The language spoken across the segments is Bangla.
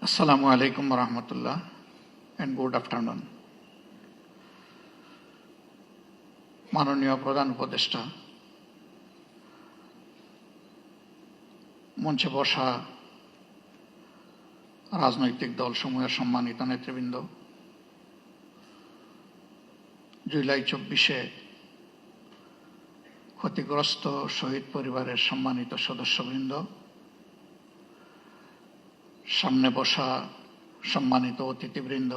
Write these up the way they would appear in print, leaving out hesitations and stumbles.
Assalamu alaikum warahmatullah and good afternoon. মাননীয় প্রধান উপদেষ্টা, মঞ্চে বসা রাজনৈতিক দলসমূহের সম্মানিত নেতৃবৃন্দ, জুলাই 24-এ ক্ষতিগ্রস্ত শহীদ পরিবারের সম্মানিত সদস্যবৃন্দ, সামনে বসা সম্মানিত অতিথিবৃন্দ,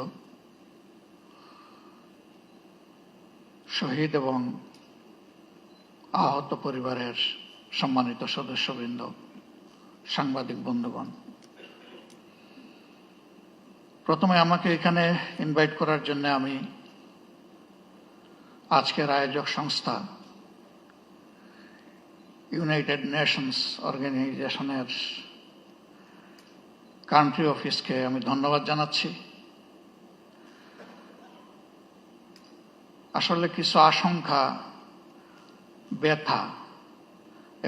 শহীদ এবং আহত পরিবারের সম্মানিত সদস্যবৃন্দ, সাংবাদিক বন্ধুগণ, প্রথমে আমাকে এখানে ইনভাইট করার জন্য আমি আজকের আয়োজক সংস্থা ইউনাইটেড নেশনস অর্গানাইজেশনের কান্ট্রি অফিসকে আমি ধন্যবাদ জানাচ্ছি। আসলে কিছু আশঙ্কা, ব্যথা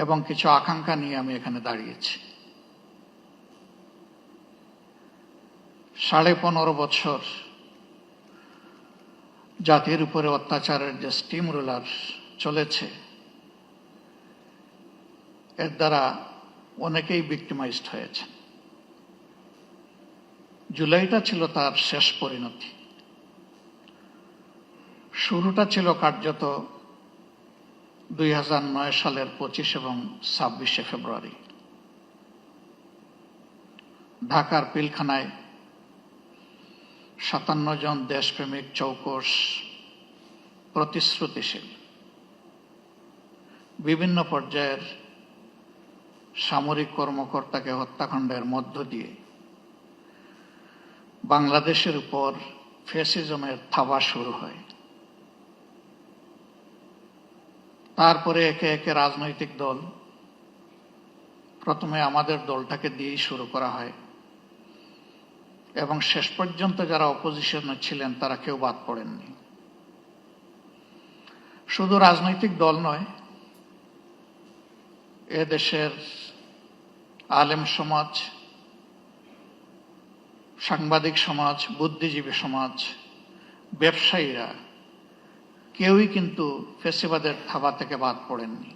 এবং কিছু আকাঙ্ক্ষা নিয়ে আমি এখানে দাঁড়িয়েছি। 15.5 বছর জাতির উপরে অত্যাচারের যে স্টিম রোলার চলেছে, এর দ্বারা অনেকেই ভিক্টিমাইজড হয়েছে। জুলাইটা ছিল তার শেষ পরিণতি। শুরুটা ছিল কার্যত 2009 সালের 25 এবং 26 ফেব্রুয়ারি ঢাকার পিলখানায় 57 জন দেশপ্রেমিক চৌকস, প্রতিশ্রুতিশীল, বিভিন্ন পর্যায়ের সামরিক কর্মকর্তাকে হত্যাকাণ্ডের মধ্য দিয়ে বাংলাদেশের উপর ফ্যাসিজমের থাবা শুরু হয়। তারপরে একে একে রাজনৈতিক দল, প্রথমে আমাদের দলটাকে দিয়েই শুরু করা হয় এবং শেষ পর্যন্ত যারা অপোজিশনে ছিলেন তারা কেউ বাদ পড়েননি। শুধু রাজনৈতিক দল নয়, এদেশের আলেম সমাজ, সাংবাদিক সমাজ, বুদ্ধিজীবী সমাজ, ব্যবসায়ীরা কেউই কিন্তু ফ্যাসিবাদের থাবা থেকে বাদ পড়েননি।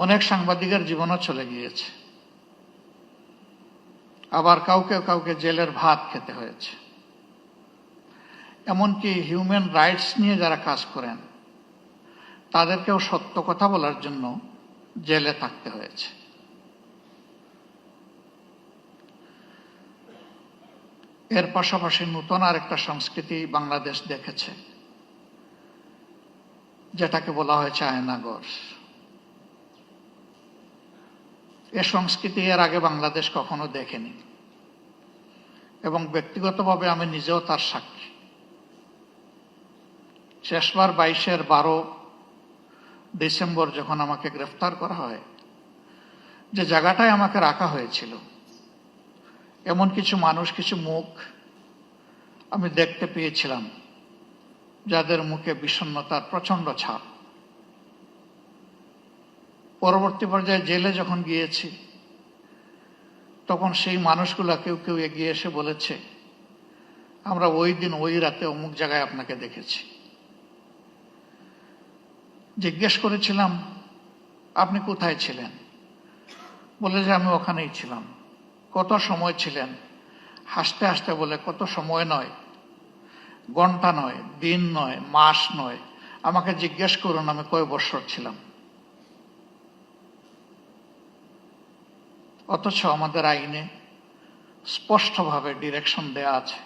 অনেক সাংবাদিকের জীবনও চলে গিয়েছে, আবার কাউকে কাউকে জেলের ভাত খেতে হয়েছে। এমনকি হিউম্যান রাইটস নিয়ে যারা কাজ করেন তাদেরকেও সত্য কথা বলার জন্য জেলে থাকতে হয়েছে। এর পাশাপাশি নতুন আরেকটা সংস্কৃতি বাংলাদেশ দেখেছে, যেটাকে বলা হয়েছে আয়নাঘর। এ সংস্কৃতি এর আগে বাংলাদেশ কখনো দেখেনি এবং ব্যক্তিগতভাবে আমি নিজেও তার সাক্ষী। শেষবার 22-12 ডিসেম্বর যখন আমাকে গ্রেফতার করা হয়, যে জায়গাটায় আমাকে রাখা হয়েছিল, এমন কিছু মানুষ, কিছু মুখ আমি দেখতে পেয়েছিলাম যাদের মুখে বিষণ্ণতার প্রচন্ড ছাপ। পরবর্তী পর্যায়ে জেলে যখন গিয়েছি, তখন সেই মানুষগুলা কেউ কেউ এগিয়ে এসে বলেছে, আমরা ওই দিন ওই রাতে অমুক জায়গায় আপনাকে দেখেছি। জিজ্ঞেস করেছিলাম, আপনি কোথায় ছিলেন? বলে যে আমি ওখানেই ছিলাম। কত সময় ছিলেন? হাসতে হাসতে বলে, কত সময় নয়, ঘন্টা নয়, দিন নয়, মাস নয়, আমাকে জিজ্ঞেস করুন আমি কয় বছর ছিলাম। অথচ আমাদের আইনে স্পষ্টভাবে ডিরেকশন দেয়া আছে,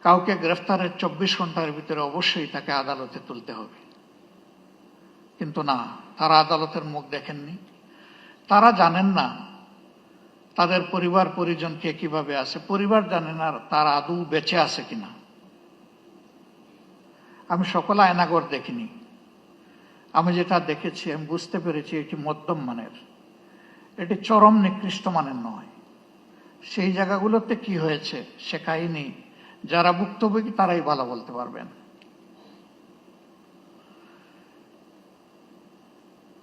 কাউকে গ্রেফতারের 24 ঘন্টার ভিতরে অবশ্যই তাকে আদালতে তুলতে হবে। কিন্তু না, তারা আদালতের মুখ দেখেননি। তারা জানেন না তাদের পরিবার পরিজন কে কিভাবে আছে, পরিবার জানে না তারা আদৌ বেঁচে আছে কিনা। আমি সকল আয়নাঘর দেখিনি, আমি যেটা দেখেছি আমি বুঝতে পেরেছি এটি মধ্যম মানের, এটি চরম নিকৃষ্ট মানের নয়। সেই জায়গাগুলোতে কি হয়েছে সে কাহিনী যারা ভুক্তভোগী তারাই ভালো বলতে পারবেন।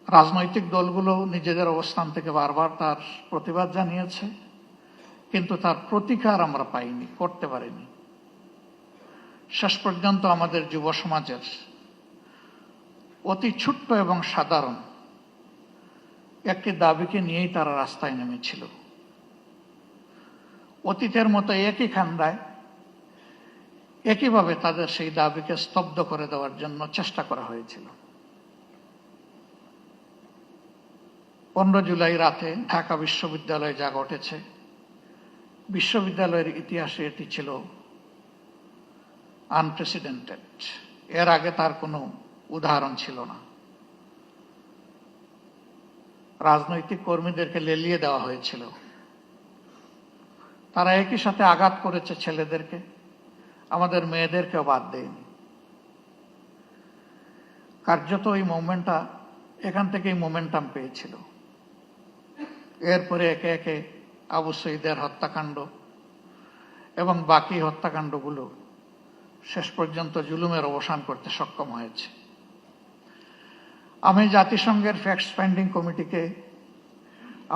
রাজনৈতিক দলগুলো নিজেদের অবস্থান থেকে বারবার তার প্রতিবাদ জানিয়েছে। কিন্তু তার প্রতিকার আমরা পাইনি, করতে পারিনি। শেষ পর্যন্ত আমাদের যুব সমাজের অতি ছোট্ট এবং সাধারণ একটি দাবিকে নিয়েই তারা রাস্তায় নেমেছিল। অতীতের মতো একই খান্দায় একইভাবে তাদের সেই দাবিকে স্তব্ধ করে দেওয়ার জন্য চেষ্টা করা হয়েছিল। 15 জুলাই রাতে ঢাকা বিশ্ববিদ্যালয়ে যা ঘটেছে, বিশ্ববিদ্যালয়ের ইতিহাসে এটি ছিল আনপ্রেসিডেন্টেড। এর আগে তার কোনো উদাহরণ ছিল না। রাজনৈতিক কর্মীদেরকে লেলিয়ে দেওয়া হয়েছিল। তারা একই সাথে আঘাত করেছে ছেলেদেরকে, আমাদের মেয়েদেরকেও বাদ দেয়নি। কার্যত এই মুভমেন্টটা এখান থেকেই মোমেন্টাম পেয়েছিল। এরপরে একে একে আবু সঈদের হত্যাকাণ্ড এবং বাকি হত্যাকাণ্ডগুলো শেষ পর্যন্ত জুলুমের অবসান করতে সক্ষম হয়েছে। আমি জাতিসংঘের ফ্যাক্ট ফাইন্ডিং কমিটিকে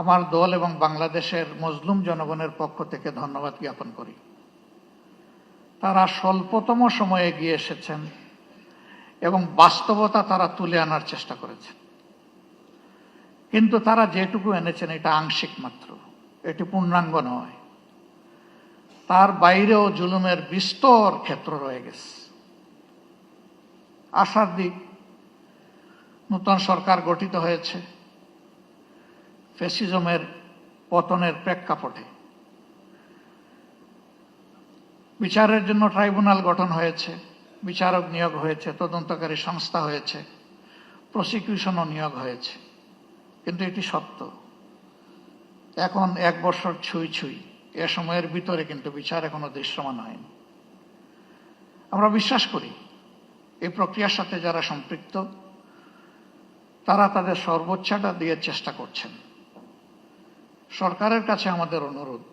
আমার দল এবং বাংলাদেশের মজলুম জনগণের পক্ষ থেকে ধন্যবাদ জ্ঞাপন করি। তারা স্বল্পতম সময়ে এগিয়ে এসেছেন এবং বাস্তবতা তারা তুলে আনার চেষ্টা করেছেন। কিন্তু তারা যেটুকু এনেছেন এটা আংশিক মাত্র, এটি পূর্ণাঙ্গ নয়। তার বাইরেও জুলুমের বিস্তর ক্ষেত্র রয়ে গেছে। আশার দিক, নতুন সরকার গঠিত হয়েছে ফ্যাসিজমের পতনের প্রেক্ষাপটে। বিচারের জন্য ট্রাইব্যুনাল গঠন হয়েছে, বিচারক নিয়োগ হয়েছে, তদন্তকারী সংস্থা হয়েছে, প্রসিকিউশনও নিয়োগ হয়েছে। কিন্তু এটি সত্য, এখন 1 বছর ছুঁই ছুঁই, এ সময়ের ভিতরে কিন্তু বিচার এখনো দৃশ্যমান হয়নি। আমরা বিশ্বাস করি এই প্রক্রিয়ার সাথে যারা সম্পৃক্ত তারা তাদের সর্বোচ্চটা দিয়ে চেষ্টা করছেন। সরকারের কাছে আমাদের অনুরোধ,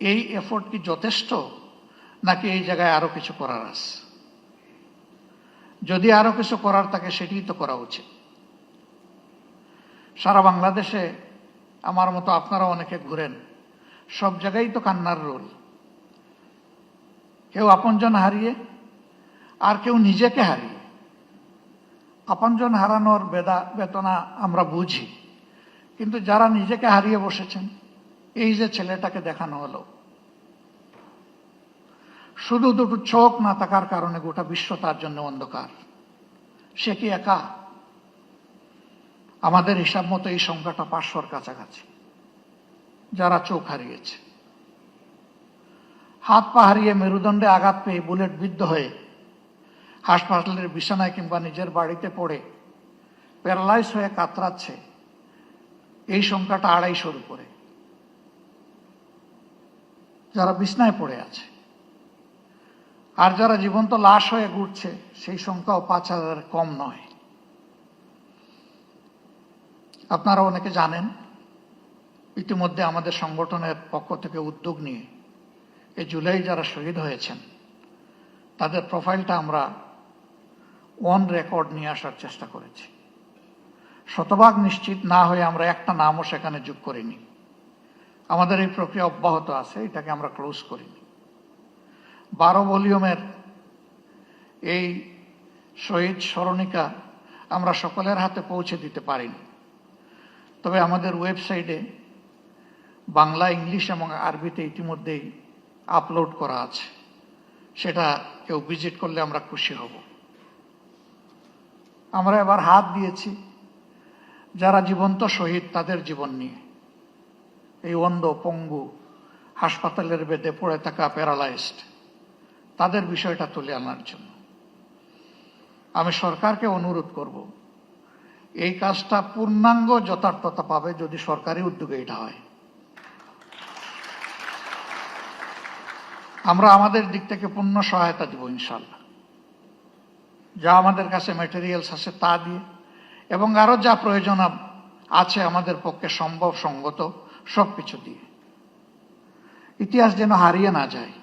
এই এফোর্ট কি যথেষ্ট, নাকি এই জায়গায় আরো কিছু করার আছে? যদি আরো কিছু করার থাকে সেটিই তো করা উচিত। সারা বাংলাদেশে আমার মতো আপনারা অনেকে ঘুরেন, সব জায়গায় তো কান্নার রোল। কেউ আপনজন হারিয়ে, আর কেউ নিজেকে হারিয়ে। আপনজন হারানোর বেদনা আমরা বুঝি, কিন্তু যারা নিজেকে হারিয়ে বসেছেন, এই যে ছেলেটাকে দেখানো হলো, শুধু দুটো চোখ না থাকার কারণে গোটা বিশ্ব তার জন্য অন্ধকার। সে কি একা? আমাদের হিসাব মতো এই সংখ্যাটা 500-র কাছাকাছি যারা চোখ হারিয়েছে। হাত পা হারিয়ে, মেরুদণ্ডে আঘাত পেয়ে, বুলেট বিদ্ধ হয়ে হাসপাতালের বিছানায় কিংবা নিজের বাড়িতে পড়ে প্যারালাইজ হয়ে কাতরাচ্ছে, এই সংখ্যাটা 250-র উপরে। যারা বিছানায় পড়ে আছে, আর যারা জীবন্ত লাশ হয়ে ঘুরছে, সেই সংখ্যাও 5000 কম নয়। আপনারা অনেকে জানেন, ইতিমধ্যে আমাদের সংগঠনের পক্ষ থেকে উদ্যোগ নিয়ে এই জুলাই যারা শহীদ হয়েছেন তাদের প্রোফাইলটা আমরা অন রেকর্ড নিয়ে আসার চেষ্টা করেছি। শতভাগ নিশ্চিত না হয়ে আমরা একটা নামও সেখানে যোগ করিনি। আমাদের এই প্রক্রিয়া অব্যাহত আছে, এটাকে আমরা ক্লোজ করিনি। 12 ভলিউমের এই শহীদ স্মরণিকা আমরা সকলের হাতে পৌঁছে দিতে পারিনি, তবে আমাদের ওয়েবসাইটে বাংলা, ইংলিশ এবং আরবিতে ইতিমধ্যেই আপলোড করা আছে। সেটা কেউ ভিজিট করলে আমরা খুশি হব। আমরা এবার হাত দিয়েছি যারা জীবন্ত শহীদ তাদের জীবন নিয়ে, এই অন্ধ, পঙ্গু, হাসপাতালের বেডে পড়ে থাকা প্যারালাইজড, তাদের বিষয়টা তুলে আনার জন্য। আমি সরকারকে অনুরোধ করব, এই কাজটা পূর্ণাঙ্গ যথার্থতা পাবে যদি সরকারি উদ্যোগে এটা হয়। আমরা আমাদের দিক থেকে পূর্ণ সহায়তা দিব ইনশাল্লাহ, যা আমাদের কাছে ম্যাটেরিয়ালস আছে তা দিয়ে, এবং আরো যা প্রয়োজন আছে আমাদের পক্ষে সম্ভব সঙ্গত সবকিছু দিয়ে। ইতিহাস যেন হারিয়ে না যায়,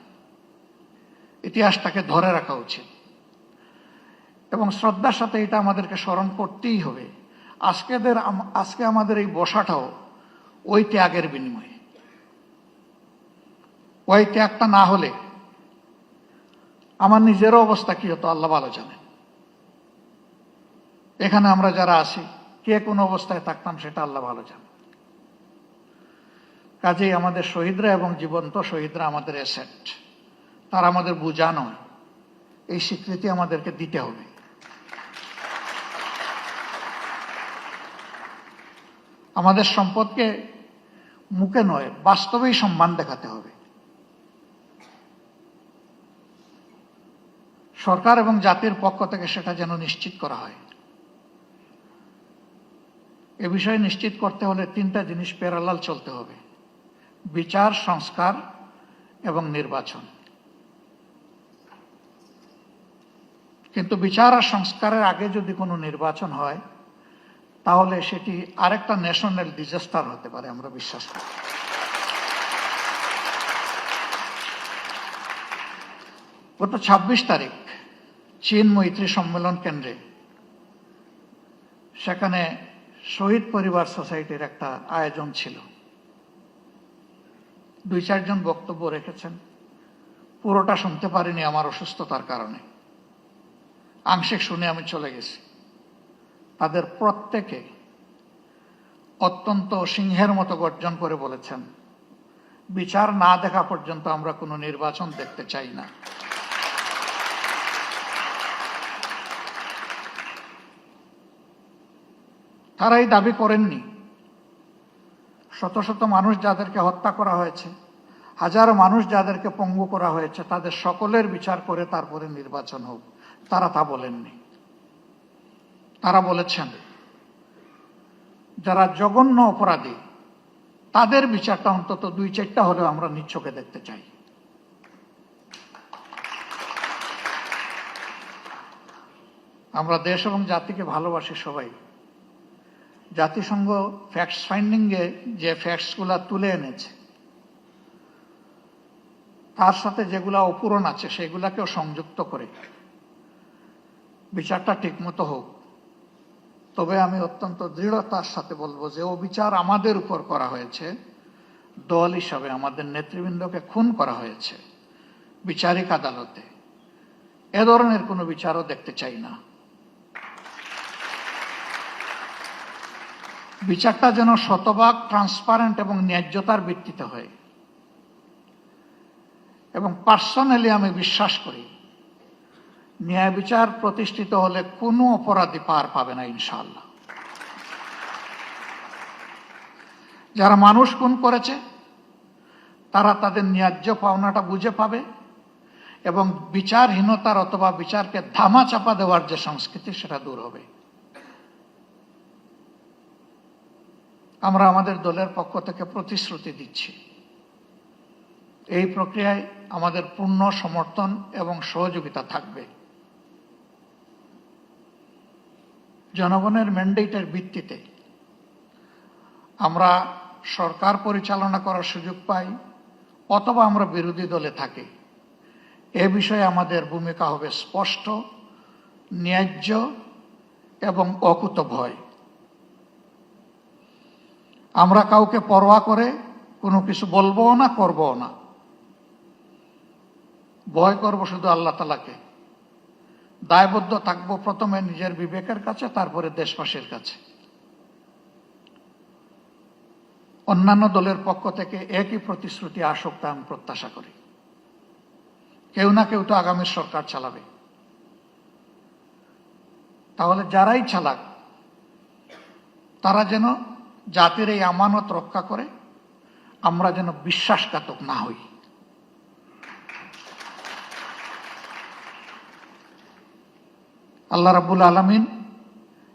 ইতিহাসটাকে ধরে রাখা উচিত এবং শ্রদ্ধার সাথে এটা আমাদেরকে স্মরণ করতেই হবে। আজকে আমাদের এই বসাটাও ওই ত্যাগের বিনিময়ে। ওই ত্যাগটা না হলে আমার নিজেরও অবস্থা কি হতো আল্লাহ ভালো জানেন। এখানে আমরা যারা আছি কে কোন অবস্থায় থাকতাম সেটা আল্লাহ ভালো জানেন। কাজেই আমাদের শহীদরা এবং জীবন্ত শহীদরা আমাদের অ্যাসেট, তারা আমাদের বোঝা নয়, এই স্বীকৃতি আমাদেরকে দিতে হবে। আমাদের সম্পদকে মুখে নয় বাস্তবেই সম্মান দেখাতে হবে। সরকার এবং জাতির পক্ষ থেকে সেটা যেন নিশ্চিত করা হয়। এ বিষয়ে নিশ্চিত করতে হলে তিনটা জিনিস প্যারালাল চলতে হবে: বিচার, সংস্কার এবং নির্বাচন। কিন্তু বিচার আর সংস্কারের আগে যদি কোনো নির্বাচন হয় তাহলে সেটি আরেকটা ন্যাশনাল ডিজাস্টার হতে পারে, আমরা বিশ্বাস করি। গত ২৬ তারিখ চীন মৈত্রী সম্মেলন কেন্দ্রে, সেখানে শহীদ পরিবার সোসাইটির একটা আয়োজন ছিল। ২-৪ জন বক্তব্য রেখেছেন, পুরোটা শুনতে পারিনি আমার অসুস্থতার কারণে, আংশিক শুনে আমি চলে গেছি। তাদের প্রত্যেকে অত্যন্ত সিংহের মতো গর্জন করে বলেছেন, বিচার না দেখা পর্যন্ত আমরা কোনো নির্বাচন দেখতে চাই না। তারা এই দাবি করেননি। শত শত মানুষ যাদেরকে হত্যা করা হয়েছে, হাজারো মানুষ যাদেরকে পঙ্গু করা হয়েছে, তাদের সকলের বিচার করে তারপরে নির্বাচন হোক, তারা তা বলেননি। তারা বলেছেন যারা জঘন্য অপরাধী তাদের বিচারটা অন্তত ২-৪টা হলেও আমরা নিচ্ছকে দেখতে চাই। আমরা দেশ এবং জাতিকে ভালোবাসি সবাই। জাতিসংঘ ফ্যাক্টস ফাইন্ডিং এ যে ফ্যাক্টসগুলা তুলে এনেছে তার সাথে যেগুলা অপূরণ আছে সেগুলাকেও সংযুক্ত করে বিচারটা ঠিকমতো হোক। তবে আমি অত্যন্ত দৃঢ়তার সাথে বলবো যে ও বিচার আমাদের উপর করা হয়েছে, দল হিসাবে আমাদের নেতৃবৃন্দকে খুন করা হয়েছে বিচারিক আদালতে, এ ধরনের কোনো বিচারও দেখতে চাই না। বিচারটা যেন শতভাগ ট্রান্সপারেন্ট এবং ন্যায্যতার ভিত্তিতে হয়। এবং পার্সোনালি আমি বিশ্বাস করি ন্যায় বিচার প্রতিষ্ঠিত হলে কোনো অপরাধী পার পাবে না ইনশাআল্লাহ। যারা মানুষ খুন করেছে তারা তাদের ন্যায্য পাওনাটা বুঝে পাবে এবং বিচারহীনতার অথবা বিচারকে ধামাচাপা দেওয়ার যে সংস্কৃতি সেটা দূর হবে। আমরা আমাদের দলের পক্ষ থেকে প্রতিশ্রুতি দিচ্ছি, এই প্রক্রিয়ায় আমাদের পূর্ণ সমর্থন এবং সহযোগিতা থাকবে। জনগণের ম্যান্ডেটের ভিত্তিতে আমরা সরকার পরিচালনা করার সুযোগ পাই অথবা আমরা বিরোধী দলে থাকি, এ বিষয়ে আমাদের ভূমিকা হবে স্পষ্ট, ন্যায্য এবং অকুতভয়। আমরা কাউকে পরোয়া করে কোনো কিছু বলবো না, করবো না। ভয় করব শুধু আল্লাহ তাআলাকে। দায়বদ্ধ থাকবো প্রথমে নিজের বিবেকের কাছে, তারপরে দেশবাসীর কাছে। অন্যান্য দলের পক্ষ থেকে একই প্রতিশ্রুতি আসুক তা আমি প্রত্যাশা করি। কেউ না কেউ তো আগামীর সরকার চালাবে। তাহলে যারাই চালাক তারা যেন জাতির এই আমানত রক্ষা করে, আমরা যেন বিশ্বাসঘাতক না হই। আল্লাহ রাব্বুল আলামিন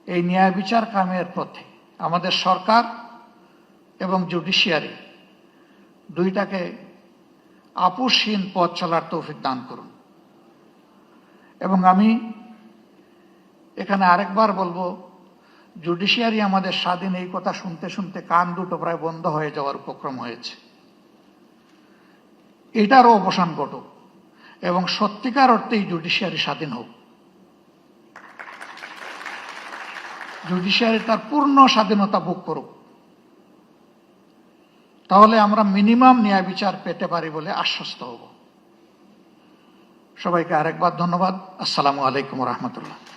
এই ন্যায় বিচার কায়েমের পথে আমাদের সরকার এবং জুডিশিয়ারি দুইটাকে আপোষহীন পথ চলার তৌফিক দান করুন। এবং আমি এখানে আরেকবার বলবো, জুডিশিয়ারি আমাদের স্বাধীন, এই কথা শুনতে শুনতে কান দুটো প্রায় বন্ধ হয়ে যাওয়ার উপক্রম হয়েছে। এটারও অবসান ঘটুক এবং সত্যিকার অর্থেই জুডিশিয়ারি স্বাধীন হোক। জুডিশিয়ারি তার পূর্ণ স্বাধীনতা ভোগ করুক। তাহলে আমরা মিনিমাম ন্যায় বিচার পেতে পারি বলে আশ্বস্ত হব। সবাইকে আরেকবার ধন্যবাদ। আসসালামু আলাইকুম রহমতুল্লাহ।